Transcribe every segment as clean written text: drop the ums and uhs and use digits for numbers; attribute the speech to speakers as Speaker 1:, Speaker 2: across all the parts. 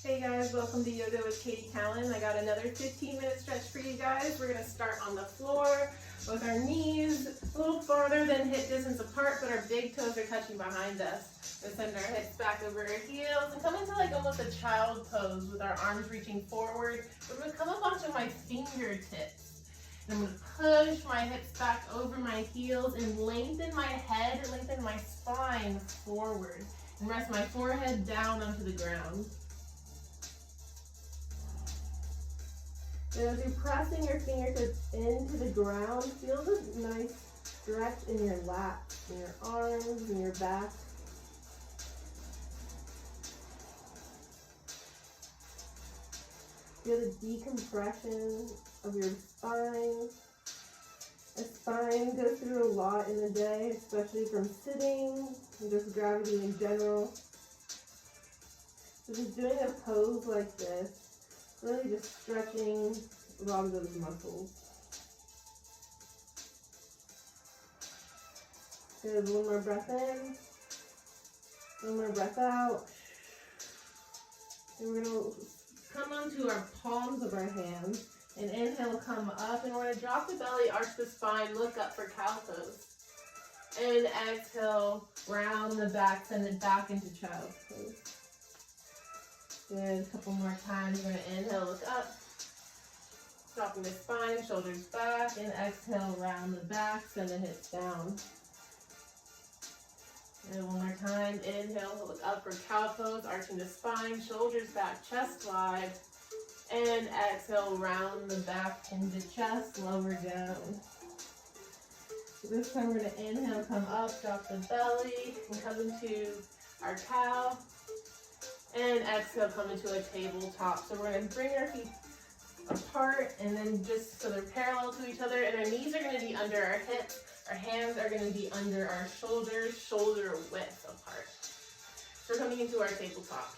Speaker 1: Hey guys, welcome to Yoga with Katie Callan. I got another 15-minute stretch for you guys. We're going to start on the floor with our knees a little farther than hip distance apart, but our big toes are touching behind us. We're going to send our hips back over our heels and come into like almost a child pose with our arms reaching forward. We're going to come up onto my fingertips. And I'm going to push my hips back over my heels and lengthen my head and lengthen my spine forward. And rest my forehead down onto the ground. And as you're pressing your fingertips into the ground, feel this nice stretch in your lats, in your arms, and your back. Feel the decompression of your spine. The spine goes through a lot in the day, especially from sitting and just gravity in general. So just doing a pose like this, really just stretching a lot of those muscles. Good, one more breath in, one more breath out. And we're gonna come onto our palms of our hands and inhale, come up, and we're gonna drop the belly, arch the spine, look up for cow pose. And exhale, round the back, send it back into child's pose. Good, a couple more times. We're going to inhale, look up, dropping the spine, shoulders back, and exhale, round the back, send the hips down. And one more time, inhale, look up for cow pose, arching the spine, shoulders back, chest wide, and exhale, round the back into chest, lower down. So this time we're going to inhale, come up, drop the belly, and come into our cow. And exhale, come into a tabletop. So we're going to bring our feet apart and then just so they're parallel to each other. And our knees are going to be under our hips. Our hands are going to be under our shoulders, shoulder width apart. So we're coming into our tabletop.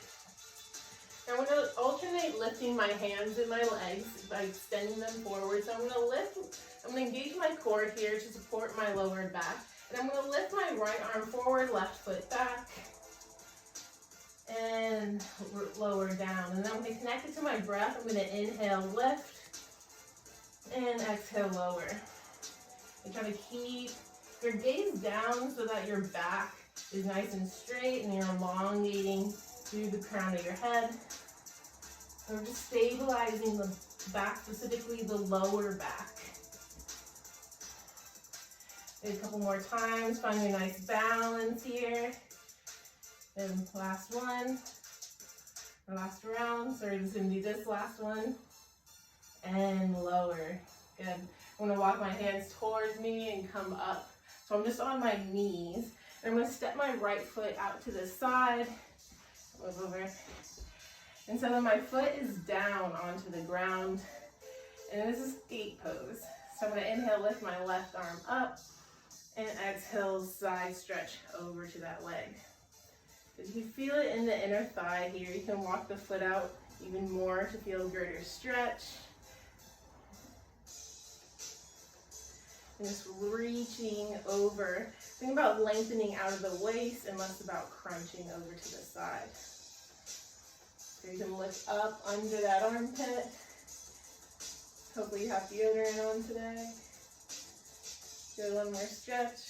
Speaker 1: Now I'm going to alternate lifting my hands and my legs by extending them forward. So I'm going to lift, I'm going to engage my core here to support my lower back. And I'm going to lift my right arm forward, left foot back. And lower down. And then I'm going to connect it to my breath. I'm going to inhale, lift, and exhale, lower. And try to keep your gaze down so that your back is nice and straight and you're elongating through the crown of your head. And we're just stabilizing the back, specifically the lower back. Do a couple more times. Find your nice balance here. And last one, or last round, so we're just gonna do this last one, and lower. Good. I'm gonna walk my hands towards me and come up. So I'm just on my knees, and I'm gonna step my right foot out to the side, move over. And so then my foot is down onto the ground, and this is gate pose. So I'm gonna inhale, lift my left arm up, and exhale, side stretch over to that leg. If you feel it in the inner thigh here, you can walk the foot out even more to feel a greater stretch. And just reaching over. Think about lengthening out of the waist and less about crunching over to the side. So you can lift up under that armpit. Hopefully you have deodorant on today. Do one more stretch.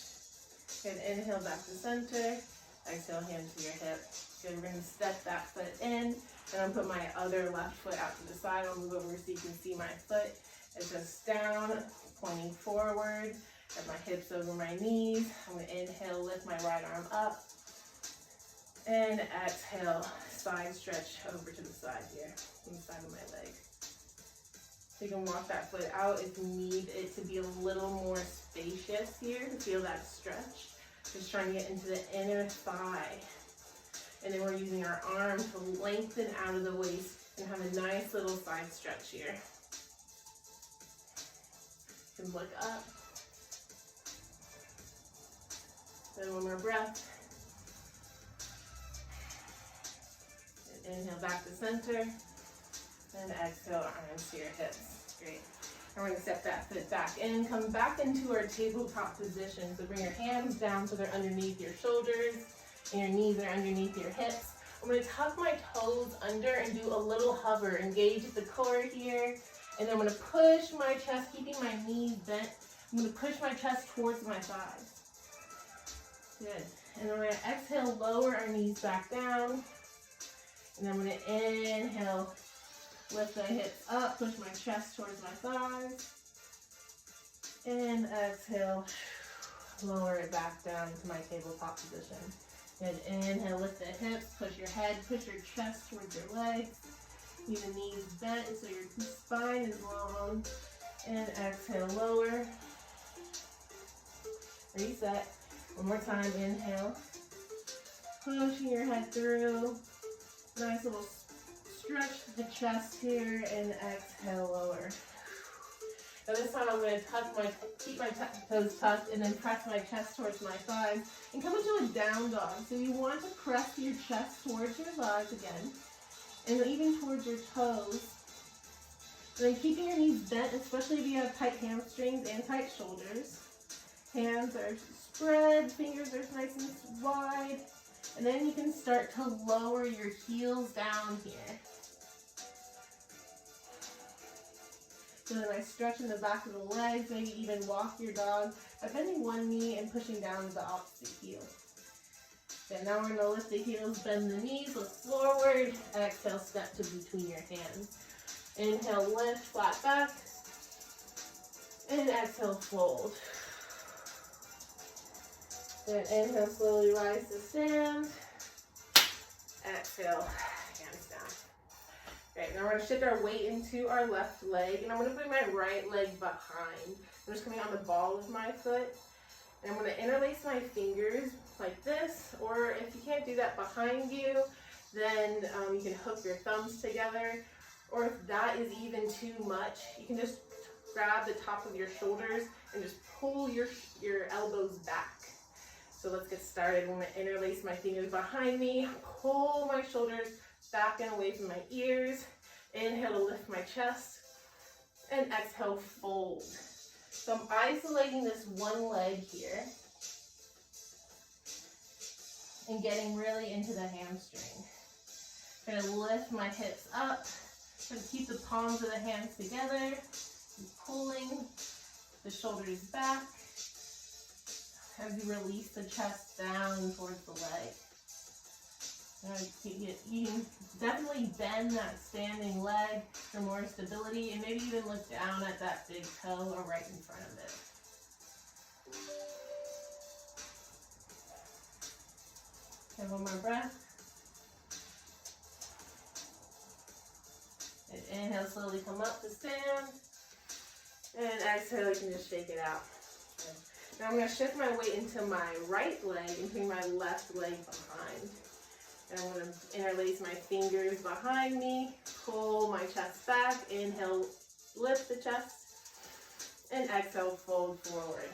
Speaker 1: And inhale back to center. Exhale, hand to your hip. Good, we're going to step that foot in, and I'm going to put my other left foot out to the side. I'll move over so you can see my foot. It's just down, pointing forward. Have my hips over my knees. I'm going to inhale, lift my right arm up. And exhale, side stretch over to the side here, on the side of my leg. So you can walk that foot out if you need it to be a little more spacious here to feel that stretch. Just trying to get into the inner thigh. And then we're using our arm to lengthen out of the waist and have a nice little side stretch here. You can look up. Then one more breath. And inhale back to center. And exhale, arms to your hips. Great. And we're going to step that foot back in, come back into our tabletop position. So bring your hands down so they're underneath your shoulders and your knees are underneath your hips. I'm going to tuck my toes under and do a little hover. Engage the core here. And then I'm going to push my chest, keeping my knees bent. I'm going to push my chest towards my thighs. Good. And then we're going to exhale, lower our knees back down. And then I'm going to inhale, lift my hips up, push my chest towards my thighs. And exhale, lower it back down to my tabletop position. Good. Inhale, lift the hips, push your head, push your chest towards your legs. Keep the knees bent so your spine is long. And exhale, lower. Reset. One more time, inhale. Pushing your head through. Nice little stretch to the chest here, and exhale, lower. Now this time I'm going to keep my toes tucked and then press my chest towards my thighs and come into a down dog. So you want to press your chest towards your thighs again and even towards your toes. And then keeping your knees bent, especially if you have tight hamstrings and tight shoulders. Hands are spread, fingers are nice and wide. And then you can start to lower your heels down here. So then I stretch in the back of the legs, maybe even walk your dog by bending one knee and pushing down the opposite heel. Then now we're going to lift the heels, bend the knees, look forward, exhale, step to between your hands. Inhale, lift, flat back, and exhale, fold. Then inhale, slowly rise to stand. Exhale, hands down. Great, now we're going to shift our weight into our left leg, and I'm going to put my right leg behind. I'm just coming on the ball of my foot, and I'm going to interlace my fingers like this, or if you can't do that behind you, then you can hook your thumbs together, or if that is even too much, you can just grab the top of your shoulders and just pull your elbows back. So let's get started. I'm going to interlace my fingers behind me, pull my shoulders back and away from my ears. Inhale to lift my chest, and exhale, fold. So I'm isolating this one leg here and getting really into the hamstring. I'm going to lift my hips up. I'm going to keep the palms of the hands together, and pulling the shoulders back as you release the chest down towards the leg. You can definitely bend that standing leg for more stability, and maybe even look down at that big toe or right in front of it. Okay, one more breath. And inhale, slowly come up to stand. And exhale, you can just shake it out. Okay. Now I'm going to shift my weight into my right leg and bring my left leg behind. And I'm going to interlace my fingers behind me, pull my chest back, inhale, lift the chest, and exhale, fold forward.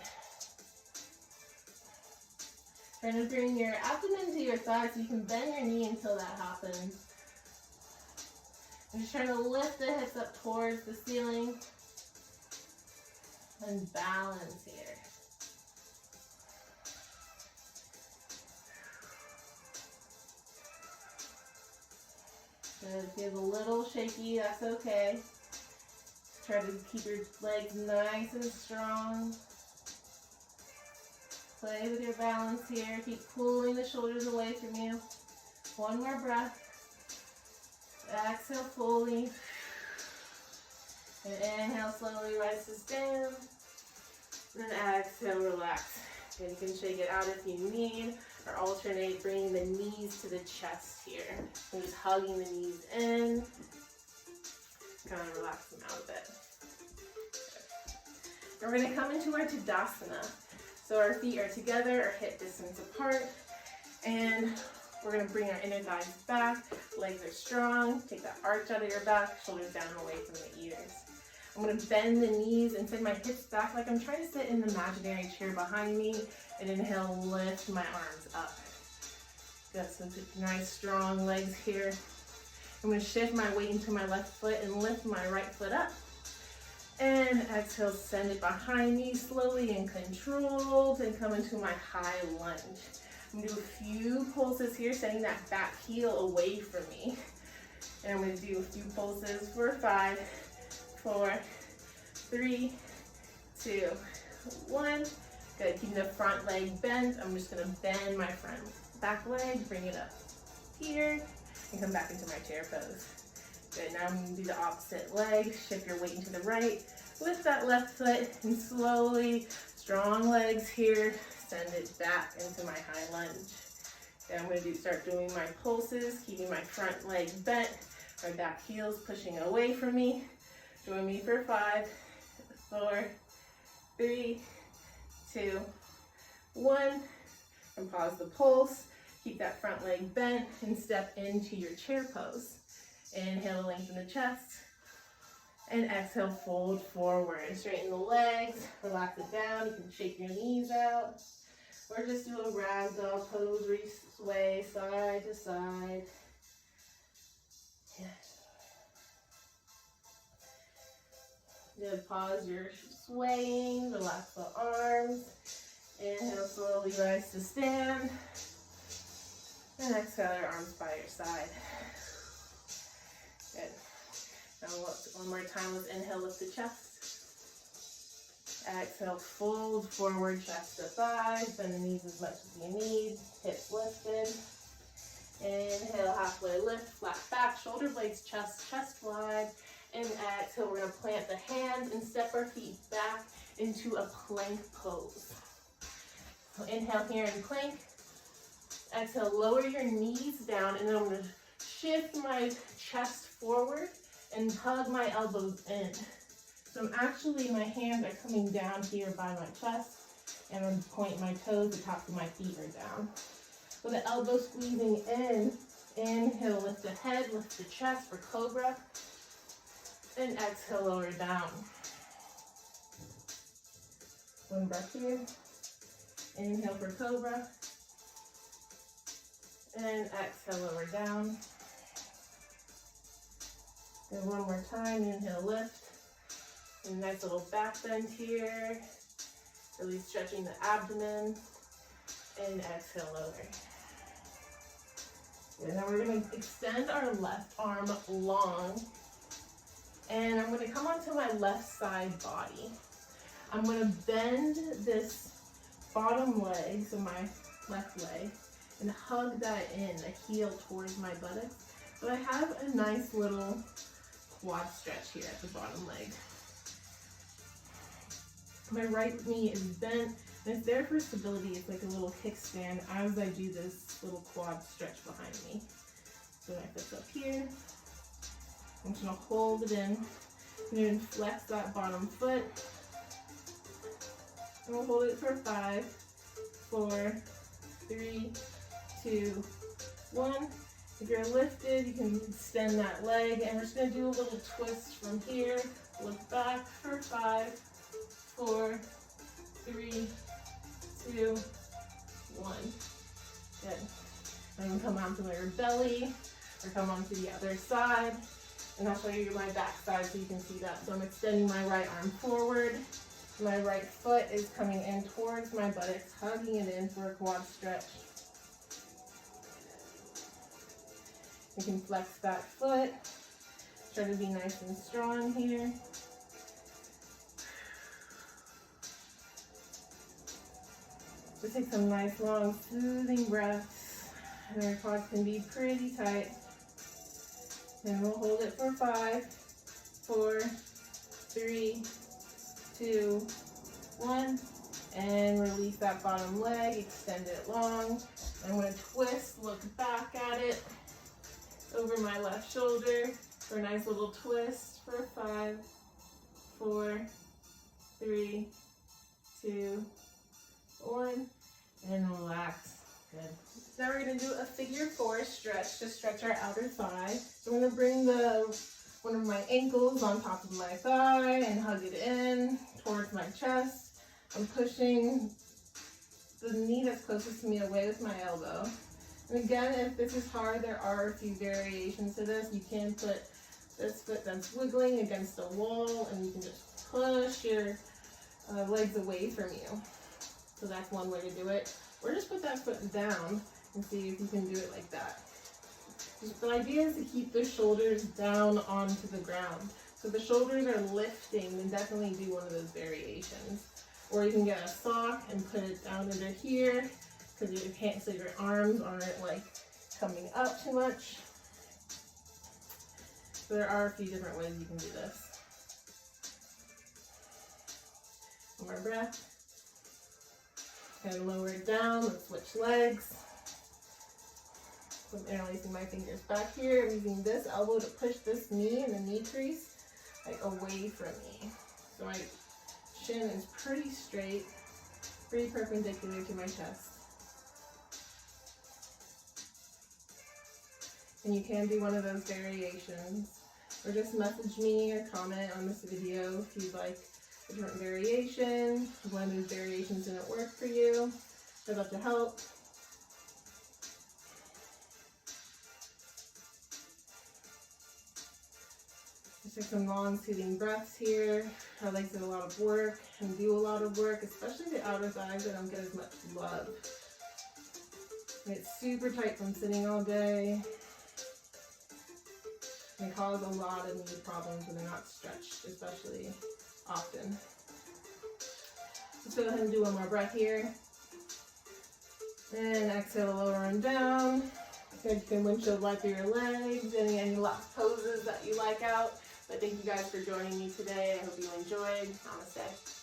Speaker 1: Try to bring your abdomen to your thighs so you can bend your knee until that happens. I'm just trying to lift the hips up towards the ceiling and balance here. Good. If it's a little shaky, that's okay. Try to keep your legs nice and strong. Play with your balance here. Keep pulling the shoulders away from you. One more breath. Exhale fully. And inhale, slowly rise to stand. And exhale, relax. And you can shake it out if you need, or alternate, bringing the knees to the chest here. And just hugging the knees in. Kind of relax them out a bit. We're going to come into our Tadasana. So our feet are together, our hip distance apart, and we're going to bring our inner thighs back. Legs are strong. Take that arch out of your back, shoulders down away from the ears. I'm going to bend the knees and send my hips back like I'm trying to sit in the imaginary chair behind me. And inhale, lift my arms up. Got some nice strong legs here. I'm going to shift my weight into my left foot and lift my right foot up. And exhale, send it behind me slowly and controlled, and come into my high lunge. I'm gonna do a few pulses here, setting that back heel away from me. And I'm gonna do a few pulses for 5, 4, 3, 2, 1. Good, keeping the front leg bent. I'm just gonna bend my front back leg, bring it up here, and come back into my chair pose. Good, now I'm gonna do the opposite leg. Shift your weight into the right. Lift that left foot and slowly, strong legs here, send it back into my high lunge. Then I'm gonna start doing my pulses, keeping my front leg bent, my back heels pushing away from me. Join me for 5, 4, 3, 2, 1. And pause the pulse. Keep that front leg bent and step into your chair pose. Inhale, lengthen the chest. And exhale, fold forward. Straighten the legs, relax it down. You can shake your knees out. Or just do a ragdoll pose where you sway side to side. Good, pause your swaying, relax the arms. Inhale, slowly rise to stand. And exhale, your arms by your side. Good. Now one more time, let's inhale, lift the chest. Exhale, fold forward, chest to thighs, bend the knees as much as you need, hips lifted. Inhale, halfway lift, flat back, shoulder blades, chest wide. And exhale, we're gonna plant the hands and step our feet back into a plank pose. So inhale here in plank. Exhale, lower your knees down, and then I'm gonna shift my chest forward and hug my elbows in. So my hands are coming down here by my chest, and I'm pointing my toes, the tops of my feet are down. With the elbow squeezing in, inhale, lift the head, lift the chest for cobra, and exhale, lower down. One breath here. Inhale for cobra, and exhale, lower down. And one more time, inhale, lift. And nice little back bend here. Really stretching the abdomen. And exhale, lower. And now we're going to extend our left arm long. And I'm going to come onto my left side body. I'm going to bend this bottom leg, so my left leg, and hug that in, a heel towards my buttocks. So I have a nice little quad stretch here at the bottom leg. My right knee is bent, and it's there for stability. It's like a little kickstand as I do this little quad stretch behind me. So my foot's up here. I'm just gonna hold it in. I'm gonna flex that bottom foot. And we'll hold it for 5, 4, 3, 2, 1. If you're lifted, you can extend that leg, and we're just gonna do a little twist from here. Look back for 5, 4, 3, 2, 1. Good. I'm gonna come onto your belly, or come onto the other side, and I'll show you my back side so you can see that. So I'm extending my right arm forward. My right foot is coming in towards my buttocks, hugging it in for a quad stretch. You can flex that foot. Try to be nice and strong here. Just take some nice, long, soothing breaths. And our quads can be pretty tight. And we'll hold it for 5, 4, 3, 2, 1. And release that bottom leg, extend it long. I'm going to twist, look back at it, over my left shoulder for a nice little twist for 5, 4, 3, 2, 1, and relax. Good. Now we're going to do a figure 4 stretch to stretch our outer thigh. So I'm going to bring one of my ankles on top of my thigh and hug it in towards my chest. I'm pushing the knee that's closest to me away with my elbow. And again, if this is hard, there are a few variations to this. You can put this foot that's wiggling against a wall, and you can just push your legs away from you. So that's one way to do it. Or just put that foot down and see if you can do it like that. The idea is to keep the shoulders down onto the ground. So if the shoulders are lifting, then definitely do one of those variations. Or you can get a sock and put it down under here, because you can't, so your arms aren't like coming up too much. So there are a few different ways you can do this. One more breath. And lower it down, let's switch legs. So I'm interlacing my fingers back here. I'm using this elbow to push this knee and the knee crease like away from me. So my shin is pretty straight, pretty perpendicular to my chest. And you can do one of those variations, or just message me or comment on this video if you'd like a different variation. If one of those variations didn't work for you, I'd love to help. Just take some long soothing breaths here. Our legs do a lot of work and do a lot of work, especially the outer thighs that don't get as much love. They get super tight from sitting all day. They cause a lot of knee problems when they're not stretched, especially often. Let's go ahead and do one more breath here. And exhale, lower and down. You can windshield wiper your legs, any last poses that you like out. But thank you guys for joining me today. I hope you enjoyed. Namaste.